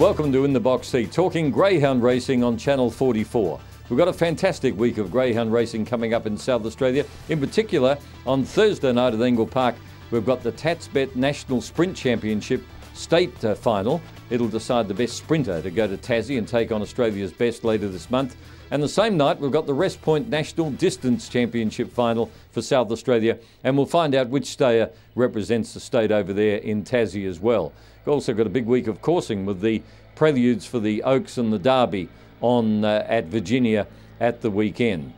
Welcome to In the Box Seat, talking greyhound racing on Channel 44. We've got a fantastic week of greyhound racing coming up in South Australia. In particular, on Thursday night at Engle Park, we've got the TatsBet National Sprint Championship State Final. It'll decide the best sprinter to go to Tassie and take on Australia's best later this month. And the same night, we've got the Wrest Point National Distance Championship Final for South Australia, and we'll find out which stayer represents the state over there in Tassie as well. We've also got a big week of coursing with the preludes for the Oaks and the Derby on at Virginia at the weekend.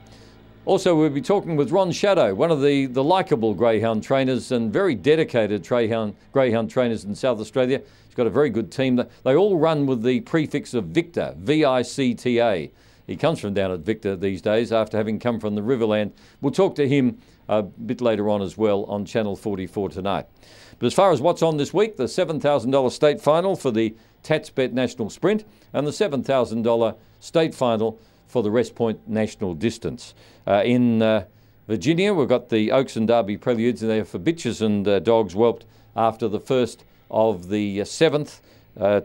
Also, we'll be talking with Ron Shadow, one of the likeable greyhound trainers and very dedicated greyhound trainers in South Australia. He's got a very good team. They all run with the prefix of Victa, V-I-C-T-A. He comes from down at Victa these days after having come from the Riverland. We'll talk to him a bit later on as well on Channel 44 tonight. But as far as what's on this week, the $7,000 state final for the TatsBet National Sprint and the $7,000 state final for the Wrest Point National Distance. In Virginia, we've got the Oaks and Derby preludes, and they're for bitches and dogs whelped after the first of the 7th,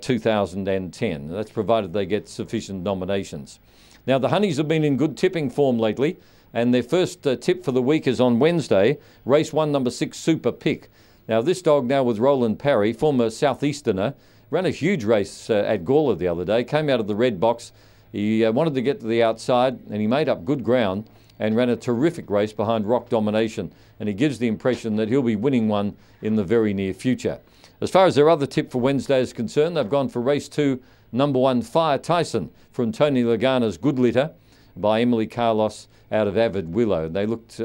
2010. That's provided they get sufficient nominations. Now, the Honeys have been in good tipping form lately, and their first tip for the week is on Wednesday, race 1, number 6, Super Pick. Now, this dog now with Roland Parry, former Southeasterner, ran a huge race at Gawler the other day, came out of the red box. He wanted to get to the outside, and he made up good ground and ran a terrific race behind Rock Domination, and he gives the impression that he'll be winning one in the very near future. As far as their other tip for Wednesday is concerned, they've gone for race 2, number 1, Fire Tyson from Tony Lagana's Good Litter by Emily Carlos out of Avid Willow.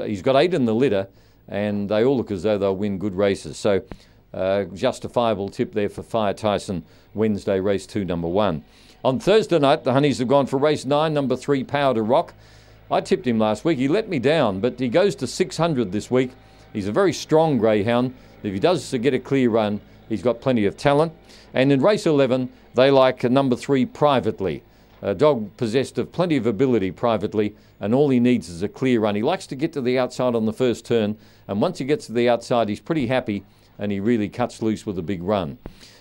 He's got 8 in the litter, and they all look as though they'll win good races. So justifiable tip there for Fire Tyson, Wednesday, race 2, number 1. On Thursday night, the Honeys have gone for race 9, number 3, Power to Rock. I tipped him last week. He let me down, but he goes to 600 this week. He's a very strong greyhound. If he does get a clear run, he's got plenty of talent. And in race 11, they like number 3, Privately. A dog possessed of plenty of ability privately, and all he needs is a clear run. He likes to get to the outside on the first turn, and once he gets to the outside, he's pretty happy, and he really cuts loose with a big run.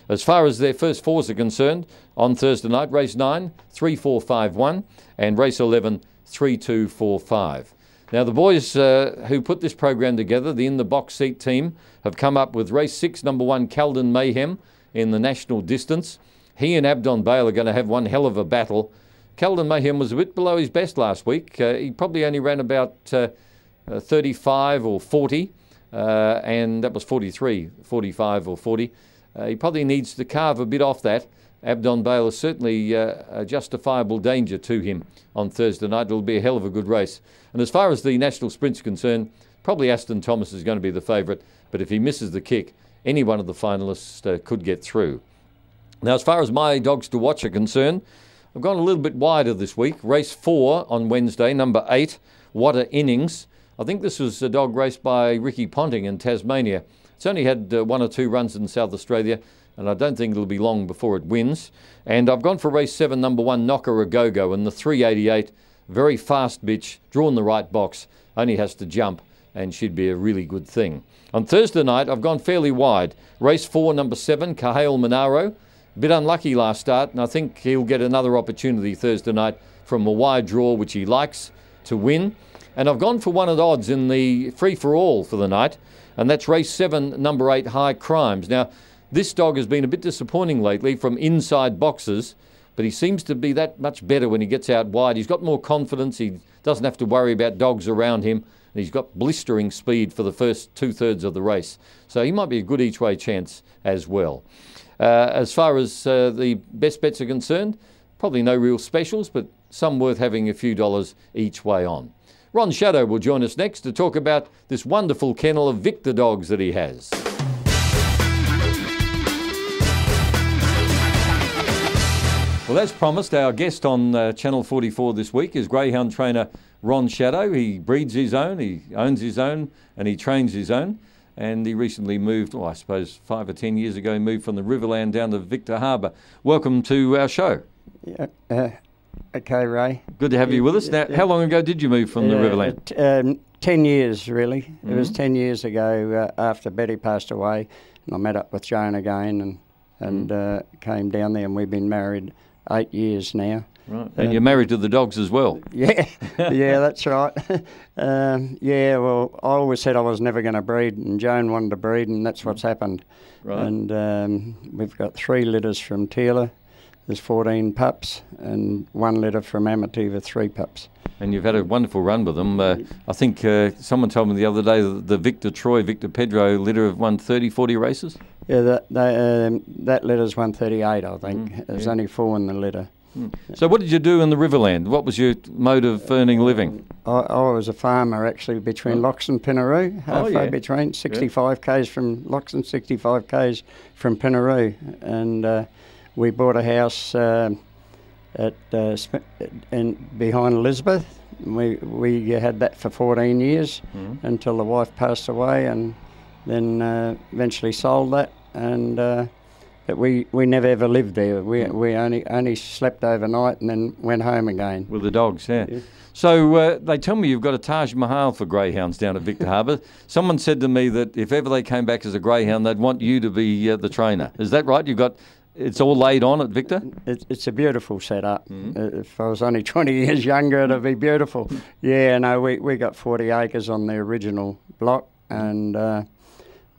As far as their first fours are concerned, on Thursday night, race 9, 3, 4, 5, 1, and race 11, 3, 2, 4, 5. Now, the boys who put this program together, the In the Box Seat team, have come up with race 6, number 1, Calden Mayhem in the national distance. He and Abdon Bale are going to have one hell of a battle. Calden Mayhem was a bit below his best last week. He probably only ran about 35 or 40, and that was 43, 45 or 40. He probably needs to carve a bit off that. Abdon Bale is certainly a justifiable danger to him on Thursday night. It'll be a hell of a good race. And as far as the national sprint's concerned, probably Aston Thomas is going to be the favourite, but if he misses the kick, any one of the finalists could get through. Now, as far as my dogs to watch are concerned, I've gone a little bit wider this week. Race 4 on Wednesday, number 8, What a Innings. I think this was a dog raced by Ricky Ponting in Tasmania. It's only had 1 or 2 runs in South Australia, and I don't think it'll be long before it wins. And I've gone for race 7, number 1, Knocker a Go-Go, and the 388, very fast bitch, drawn the right box, only has to jump, and she'd be a really good thing. On Thursday night, I've gone fairly wide. Race 4, number 7, Cahail Monaro. A bit unlucky last start, and I think he'll get another opportunity Thursday night from a wide draw, which he likes, to win. And I've gone for one at odds in the free-for-all for the night, and that's race 7, number 8, High Crimes. Now, this dog has been a bit disappointing lately from inside boxes, but he seems to be that much better when he gets out wide. He's got more confidence. He doesn't have to worry about dogs around him, and he's got blistering speed for the first 2/3 of the race. So he might be a good each-way chance as well. As far as the best bets are concerned, probably no real specials, but some worth having a few dollars each way on. Ron Shadow will join us next to talk about this wonderful kennel of Victa dogs that he has. Well, as promised, our guest on Channel 44 this week is greyhound trainer Ron Shadow. He breeds his own, he owns his own, and he trains his own. And he recently moved, I suppose 5 or 10 years ago, he moved from the Riverland down to Victa Harbour. Welcome to our show. Yeah, okay, Ray. Good to have you with us. Now, how long ago did you move from the Riverland? 10 years, really. It was 10 years ago after Betty passed away. And I met up with Joan again, and came down there, and we've been married 8 years now. Right. And you're married to the dogs as well. Yeah, yeah, that's right. Yeah, well, I always said I was never going to breed, and Joan wanted to breed, and that's what's happened. Right. And we've got 3 litters from Teela. There's 14 pups, and 1 litter from Amativa, 3 pups. And you've had a wonderful run with them. I think someone told me the other day that the Victor Troy, Victor Pedro litter have won 30, 40 races. Yeah, that litter's 138, I think. There's only 4 in the litter. So what did you do in the Riverland? What was your mode of earning a living? I was a farmer actually between Lox and Pinaroo, halfway between, 65 k's from Lox and 65 k's from Pinaroo. And we bought a house behind Elizabeth. We had that for 14 years until the wife passed away, and then eventually sold that. And but we never ever lived there. We only slept overnight and then went home again. With the dogs, yeah. So they tell me you've got a Taj Mahal for greyhounds down at Victor Harbour. Someone said to me that if ever they came back as a greyhound, they'd want you to be the trainer. Is that right? It's all laid on at Victor? It's a beautiful setup. If I was only 20 years younger, it'd be beautiful. Yeah, no, we got 40 acres on the original block, and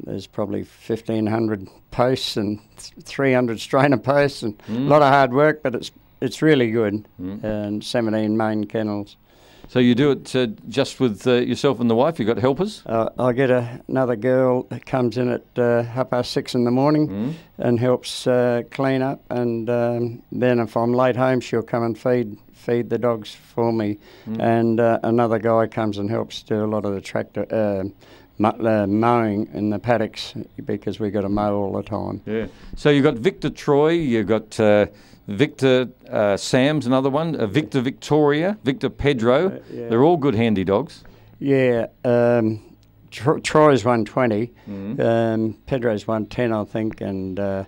there's probably 1,500 posts and 300 strainer posts, and a lot of hard work, but it's really good. And 17 main kennels. So you do it just with yourself and the wife? You got helpers? I get another girl that comes in at 6:30 in the morning and helps clean up, and then if I'm late home, she'll come and feed the dogs for me. And another guy comes and helps do a lot of the tractor mowing in the paddocks, because we got to mow all the time. Yeah. So you've got Victor Troy, you've got Victor Sam's another one, Victor Victoria, Victor Pedro. They're all good handy dogs. Yeah. Troy's 120, Pedro's 110, I think, and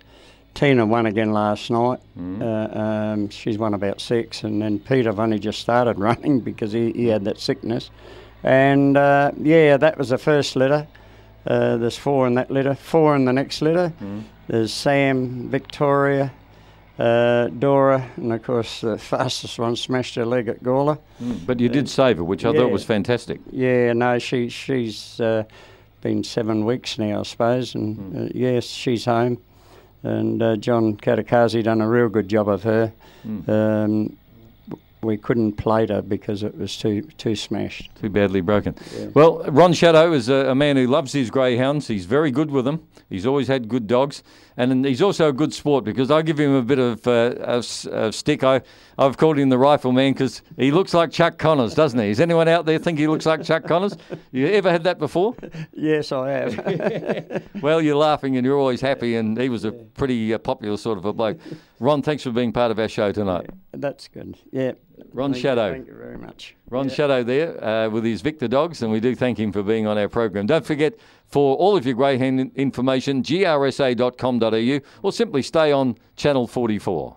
Tina won again last night. She's won about 6, and then Peter have only just started running because he had that sickness. And that was the first litter. There's 4 in that litter, 4 in the next litter. There's Sam, Victoria, Dora, and of course the fastest one smashed her leg at Gawler. But you did save her, which I thought was fantastic. Yeah, no, she's been 7 weeks now, I suppose, and yes, she's home. And John Katakazi done a real good job of her. We couldn't plate her because it was too smashed. Too badly broken. Yeah. Well, Ron Shadow is a man who loves his greyhounds. He's very good with them. He's always had good dogs. And he's also a good sport, because I give him a bit of stick. I've called him the rifleman because he looks like Chuck Connors, doesn't he? Does anyone out there think he looks like Chuck Connors? You ever had that before? Yes, I have. Well, you're laughing and you're always happy, and he was a pretty popular sort of a bloke. Ron, thanks for being part of our show tonight. That's good. Yeah. Ron Shadow. Thank you very much. Ron Shadow there with his Victor dogs, and we do thank him for being on our program. Don't forget, for all of your greyhound information, grsa.com.au, or simply stay on Channel 44.